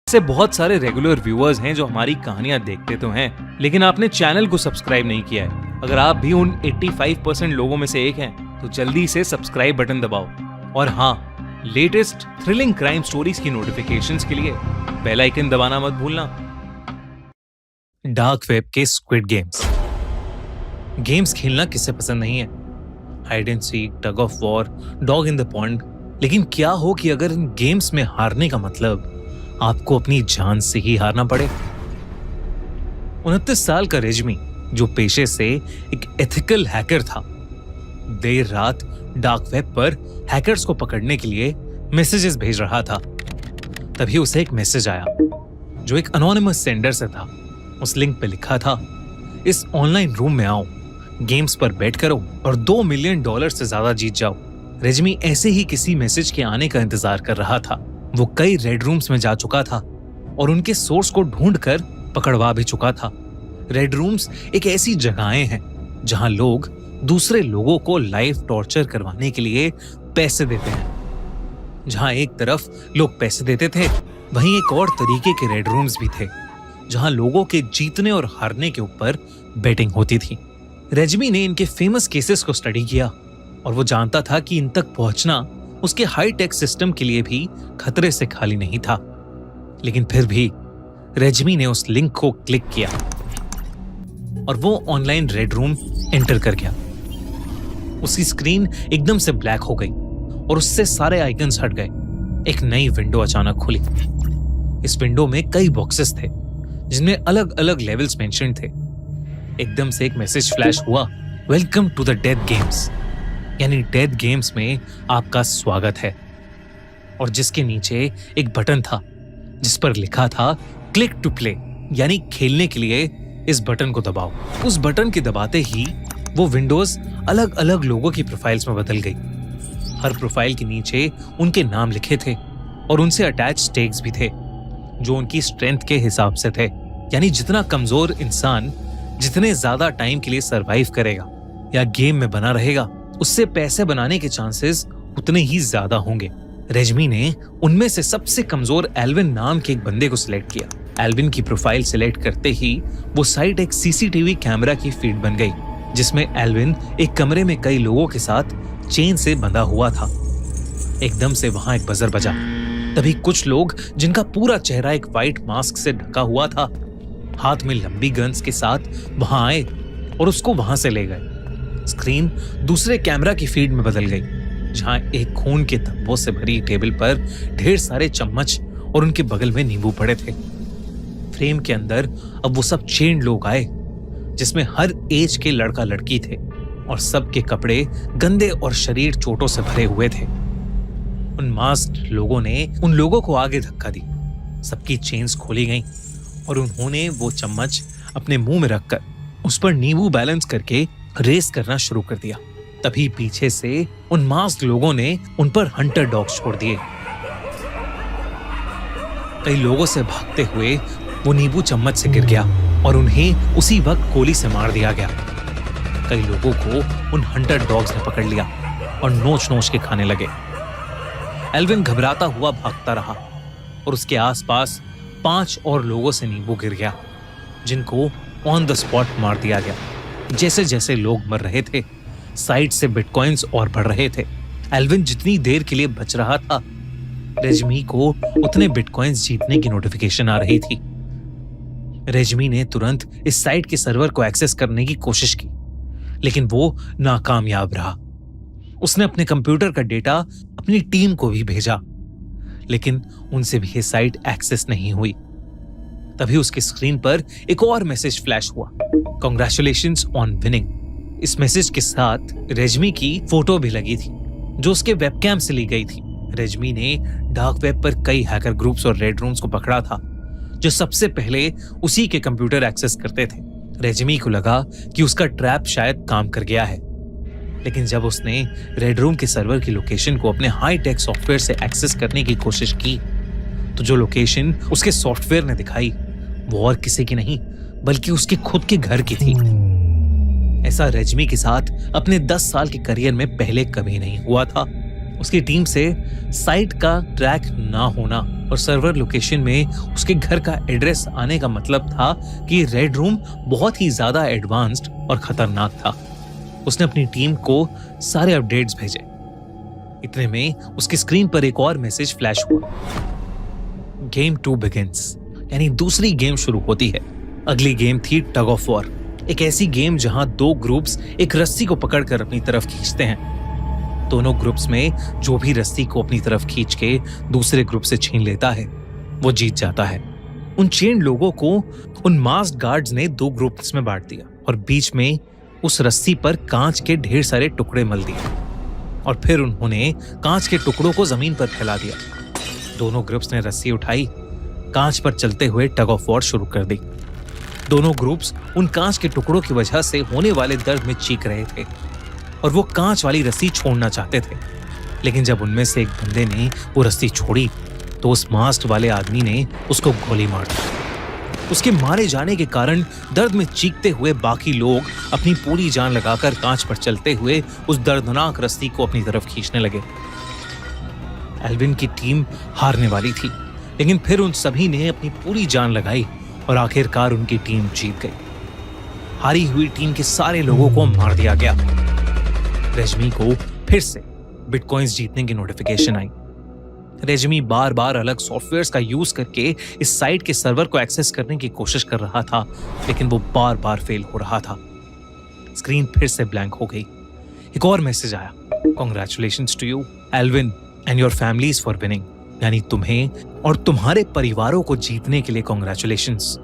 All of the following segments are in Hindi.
से बहुत सारे रेगुलर व्यूअर्स हैं जो हमारी कहानियां देखते तो हैं, लेकिन आपने चैनल को सब्सक्राइब नहीं किया है। अगर आप भी उन 85% लोगों में से एक हैं, तो जल्दी से सब्सक्राइब बटन दबाओ और हाँ, लेटेस्ट थ्रिलिंग क्राइम स्टोरीज की नोटिफिकेशंस के लिए बेल आइकन दबाना मत भूलना। डार्क वेब के स्क्विड गेम्स खेलना किसे पसंद नहीं है? Hide and seek, tug of war, dog in the pond. लेकिन क्या हो कि अगर इन गेम्स में हारने का मतलब आपको अपनी जान से ही हारना पड़े? 29 साल का रेजमी, जो पेशे से एक एथिकल हैकर था, देर रात डार्क वेब पर हैकर्स को पकड़ने के लिए मैसेजेस भेज रहा था। तभी उसे एक मैसेज आया जो एक अनोनिमस सेंडर से था। उस लिंक पे लिखा था, इस ऑनलाइन रूम में आओ, गेम्स पर बेट करो और $2 मिलियन से ज्यादा जीत जाओ। रेजमी ऐसे ही किसी मैसेज के आने का इंतजार कर रहा था। वो कई रेड रूम्स में जा चुका था और उनके सोर्स को ढूंढकर पकड़वा भी चुका था। रेड रूम्स एक ऐसी जगहें हैं जहां लोग दूसरे लोगों को लाइव टॉर्चर करवाने के लिए पैसे देते हैं। जहां एक तरफ लोग पैसे देते थे, वहीं एक और तरीके के रेड रूम्स भी थे जहां लोगों के जीतने और हारने के ऊपर बेटिंग होती थी। रेजमी ने इनके फेमस केसेस को स्टडी किया और वो जानता था कि इन तक पहुंचना उसके हाई टेक सिस्टम के लिए भी खतरे से खाली नहीं था। लेकिन फिर भी रेजमी ने उस लिंक को क्लिक किया और वो ऑनलाइन रेड रूम एंटर कर गया। उसकी स्क्रीन एकदम से ब्लैक हो गई और उससे सारे आइकन्स हट गए। एक नई विंडो अचानक खुली। इस विंडो में कई बॉक्सेस थे जिनमें अलग अलग लेवल्स मेंशन थे। एकदम से एक मैसेज फ्लैश हुआ, welcome to the death games, यानी डेथ गेम्स में आपका स्वागत है। और जिसके नीचे एक बटन था जिस पर लिखा था क्लिक टू प्ले, यानी खेलने के लिए इस बटन को दबाओ। उस बटन के दबाते ही वो विंडोज अलग अलग लोगों की प्रोफाइल्स में बदल गई। हर प्रोफाइल के नीचे उनके नाम लिखे थे और उनसे अटैच स्टेक्स भी थे जो उनकी स्ट्रेंथ के हिसाब से थे। यानी जितना कमजोर इंसान जितने ज्यादा टाइम के लिए सरवाइव करेगा या गेम में बना रहेगा, उससे पैसे बनाने के चांसेस उतने ही ज्यादा होंगे। रेजमी ने उनमें से सबसे कमजोर एल्विन नाम के एक बंदे को सिलेक्ट किया। एल्विन की प्रोफाइल सिलेक्ट करते ही वो साइट एक सीसीटीवी कैमरा की फीड बन गई, जिसमें एल्विन एक कमरे में कई लोगों के साथ चेन से बंधा हुआ था। एकदम से वहां एक बजर बजा। तभी कुछ लोग जिनका पूरा चेहरा एक व्हाइट मास्क से ढका हुआ था, हाथ में लंबी गन्स के साथ वहां आए और उसको वहां से ले गए। स्क्रीन दूसरे कैमरा की फीड में बदल गई, जहां एक खून के धब्बों से भरी टेबल पर ढेर सारे चम्मच और उनके बगल में नींबू पड़े थे। फ्रेम के अंदर अब वो सब चेन लोग आए, जिसमें हर एज के लड़का लड़की थे और सबके कपड़े गंदे और शरीर चोटों से भरे हुए थे। उन मास्क्ड लोगों ने उन लोगों को आगे धक्का दी। सबकी चेन्स खोली गईं और उन्होंने वो चम्मच अपने मुंह में रखकर उस पर नींबू बैलेंस करके रेस करना शुरू कर दिया। तभी पीछे से उन मास्क लोगों ने उन पर हंटर डॉग्स छोड़ दिए। कई लोगों से भागते हुए वो नींबू चम्मच से गिर गया और उन्हें उसी वक्त गोली से मार दिया गया। कई लोगों को उन हंटर डॉग्स ने पकड़ लिया और नोच नोच के खाने लगे। एल्विन घबराता हुआ भागता रहा और उसके आसपास 5 और लोगों से नींबू गिर गया, जिनको ऑन द स्पॉट मार दिया गया। जैसे जैसे लोग मर रहे थे, साइट से बिटकॉइंस और बढ़ रहे थे। एल्विन जितनी देर के लिए बच रहा था, रेजमी को उतने बिटकॉइंस जीतने की नोटिफिकेशन आ रही थी। रेजमी ने तुरंत इस साइट के सर्वर को एक्सेस करने की कोशिश की, लेकिन वो नाकामयाब रहा। उसने अपने कंप्यूटर का डेटा अपनी टीम को भी भेजा, लेकिन उनसे भी ये साइट एक्सेस नहीं हुई। तभी उसकी स्क्रीन पर एक और मैसेज फ्लैश हुआ, कांग्रेचुलेशंस ऑन विनिंग। इस मैसेज के साथ रेजमी की फोटो भी लगी थी, जो उसके वेबकैम से ली गई थी। रेजमी ने डार्क वेब पर कई हैकर ग्रुप्स और रेड रूम्स को पकड़ा था, जो सबसे पहले उसी के कंप्यूटर एक्सेस करते थे। रेजमी को लगा कि उसका ट्रैप शायद काम कर गया है, लेकिन जब उसने रेड रूम के सर्वर की लोकेशन को अपने हाई टेक सॉफ्टवेयर से एक्सेस करने की कोशिश की, तो जो लोकेशन उसके सॉफ्टवेयर ने दिखाई वो और किसी की नहीं बल्कि उसके खुद के घर की थी। ऐसा रेजमी के साथ अपने 10 साल के करियर में पहले कभी नहीं हुआ था। उसकी टीम से साइट का ट्रैक ना होना और सर्वर लोकेशन में उसके घर का एड्रेस आने का मतलब था कि रेड रूम बहुत ही ज्यादा एडवांस्ड और खतरनाक था। उसने अपनी टीम को सारे अपडेट्स भेजे। इतने में उसकी स्क्रीन पर एक और मैसेज फ्लैश हुआ। गेम 2 बिगिंस, यानी दूसरी गेम शुरू होती है। अगली गेम थी टग ऑफ वॉर, एक ऐसी गेम जहां दो ग्रुप्स एक रस्सी को पकड़कर अपनी तरफ खींचते हैं। दोनों ग्रुप्स में जो भी रस्सी को अपनी तरफ खींच के दूसरे ग्रुप से छीन लेता है वो जीत जाता है। उन चेन लोगों को उन मास्क्ड गार्ड्स ने 2 ग्रुप्स में बांट दिया और बीच में उस रस्सी पर कांच के ढेर सारे टुकड़े मल दिए और फिर उन्होंने कांच के टुकड़ों को जमीन पर फैला दिया। दोनों ग्रुप्स ने रस्सी उठाई, कांच पर चलते हुए टग ऑफ वॉर शुरू कर दी। दोनों ग्रुप्स उन कांच के टुकड़ों की वजह से होने वाले दर्द में चीख रहे थे और वो कांच वाली रस्सी छोड़ना चाहते थे। लेकिन जब उनमें से एक बंदे ने वो रस्सी छोड़ी तो उस मास्क वाले आदमी ने उसको गोली मार दी। उसके मारे जाने के कारण दर्द में चीखते हुए बाकी लोग अपनी पूरी जान लगाकर कांच पर चलते हुए उस दर्दनाक रस्सी को अपनी तरफ खींचने लगे। एल्विन की टीम हारने वाली थी, लेकिन फिर उन सभी ने अपनी पूरी जान लगाई और आखिरकार उनकी टीम जीत गई। हारी हुई टीम के सारे लोगों को मार दिया गया। रेजमी को फिर से बिटकॉइंस जीतने की नोटिफिकेशन आई। रेजमी बार बार अलग सॉफ्टवेयर्स का यूज करके इस साइट के सर्वर को एक्सेस करने की कोशिश कर रहा था, लेकिन वो बार बार फेल हो रहा था। स्क्रीन फिर से ब्लैंक हो गई। एक और मैसेज आया, congratulations to you Elvin and your families for winning, यानी तुम्हें और तुम्हारे परिवारों को जीतने के लिए कांग्रेचुलेशंस।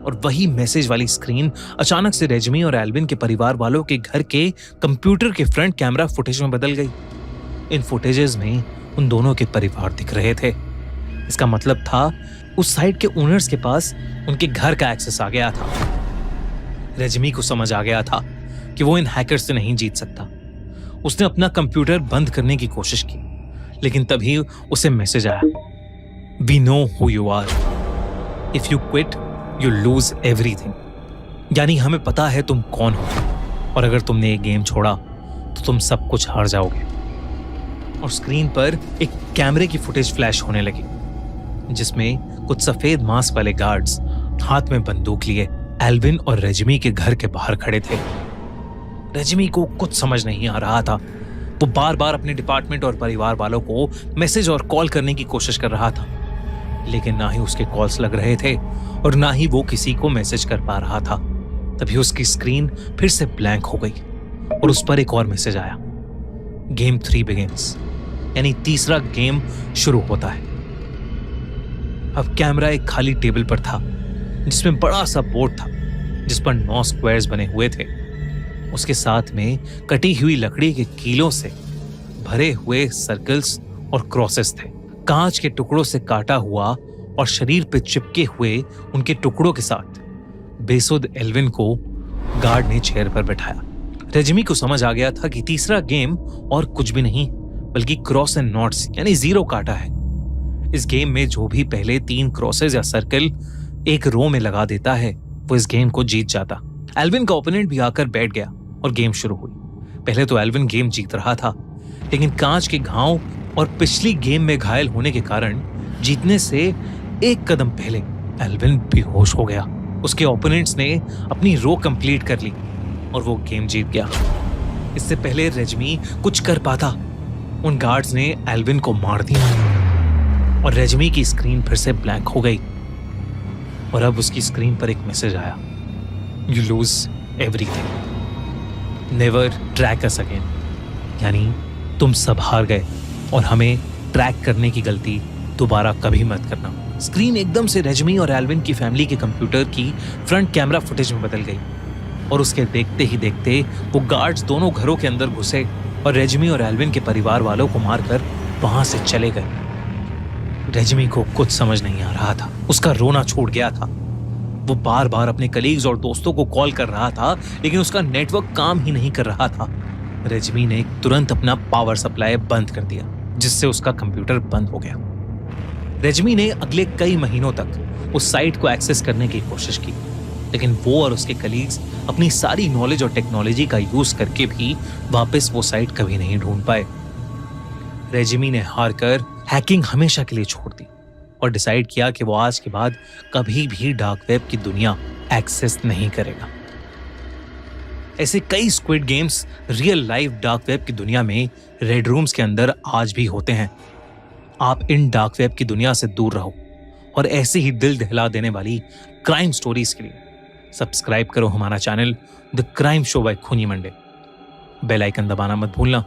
और वही मैसेज वाली स्क्रीन अचानक से रेजमी और एल्विन के परिवार वालों के घर के कंप्यूटर के फ्रंट कैमरा फुटेज में बदल गई। इन फुटेजेस में उन दोनों के परिवार दिख रहे थे। इसका मतलब था उस साइट के ओनर्स के पास उनके घर का एक्सेस आ गया था। रेजमी को समझ आ गया था कि वो इन हैकर्स से नहीं जीत सकता। उसने अपना कंप्यूटर बंद करने की कोशिश की, लेकिन तभी उसे मैसेज आया, we know who you are, if you quit you lose everything, यानी हमें पता है तुम कौन हो और अगर तुमने ये गेम छोड़ा तो तुम सब कुछ हार जाओगे। और स्क्रीन पर एक कैमरे की फुटेज फ्लैश होने लगी, जिसमें कुछ सफेद मास्क वाले गार्ड्स हाथ में बंदूक लिए एल्विन और रेजमी के घर के बाहर खड़े थे। रेजमी को कुछ समझ नहीं आ रहा था। वो बार बार अपने डिपार्टमेंट और परिवार वालों को मैसेज और कॉल करने की कोशिश कर रहा था, लेकिन ना ही उसके कॉल्स लग रहे थे और ना ही वो किसी को मैसेज कर पा रहा था। तभी उसकी स्क्रीन फिर से ब्लैंक हो गई और उस पर एक और मैसेज आया, गेम 3 बिगिंस, यानी तीसरा गेम शुरू होता है। अब कैमरा एक खाली टेबल पर था, जिसमें बड़ा सा बोर्ड था जिस पर 9 स्क्वायर्स बने हुए थे। उसके साथ में कटी हुई लकड़ी के कीलों से भरे हुए सर्कल्स और क्रॉसेस थे। कांच के टुकड़ों से काटा हुआ और शरीर पे चिपके हुए उनके टुकड़ों के साथ बेसुध एल्विन को गार्ड ने चेयर पर बैठाया। रेजमी को समझ आ गया था कि तीसरा गेम और कुछ भी नहीं बल्कि क्रॉस एंड नॉट्स यानी 0 काटा है। इस गेम में जो भी पहले 3 क्रॉसेस या सर्कल एक रो में लगा देता है वो इस गेम को जीत जाता। एल्विन का ओपोनेंट भी आकर बैठ गया और गेम शुरू हुई। पहले तो एल्विन गेम जीत रहा था, लेकिन कांच के घाव और पिछली गेम में घायल होने के कारण जीतने से एक कदम पहले एल्विन बेहोश हो गया। उसके ओपोनेंट्स ने अपनी रो कंप्लीट कर ली और वो गेम जीत गया। इससे पहले रेजमी कुछ कर पाता, उन गार्ड्स ने एल्विन को मार दिया और रेजमी की स्क्रीन फिर से ब्लैंक हो गई। और अब उसकी स्क्रीन पर एक मैसेज आया, you lose everything, never track us again, यानी तुम सब हार गए और हमें ट्रैक करने की गलती दोबारा कभी मत करना। स्क्रीन एकदम से रेजमी और एल्विन की फैमिली के कंप्यूटर की फ्रंट कैमरा फुटेज में बदल गई और उसके देखते ही देखते वो गार्ड्स दोनों घरों के अंदर घुसे और रेजमी और एल्विन के परिवार वालों को मारकर वहां से चले गए। रेजमी को कुछ समझ नहीं आ रहा था, उसका रोना छूट गया था। वो बार बार अपने कलीग्स और दोस्तों को कॉल कर रहा था, लेकिन उसका नेटवर्क काम ही नहीं कर रहा था। रेजमी ने तुरंत अपना पावर सप्लाई बंद कर दिया, जिससे उसका कंप्यूटर बंद हो गया। रेजमी ने अगले कई महीनों तक उस साइट को एक्सेस करने की कोशिश की, लेकिन वो और उसके कलीग्स अपनी सारी नॉलेज और टेक्नोलॉजी का यूज करके भी वापस वो साइट कभी नहीं ढूंढ पाए। रेजमी ने हारकर हैकिंग हमेशा के लिए छोड़ दी और डिसाइड किया कि वो आज के बाद कभी भी डार्क वेब की दुनिया एक्सेस नहीं करेगा। ऐसे कई squid games real life dark web की दुनिया में रेड रूम्स के अंदर आज भी होते हैं। आप इन डार्क वेब की दुनिया से दूर रहो और ऐसे ही दिल दहला देने वाली क्राइम स्टोरीज के लिए सब्सक्राइब करो हमारा channel the crime show by खूनी मंडे। बेल आइकन दबाना मत भूलना।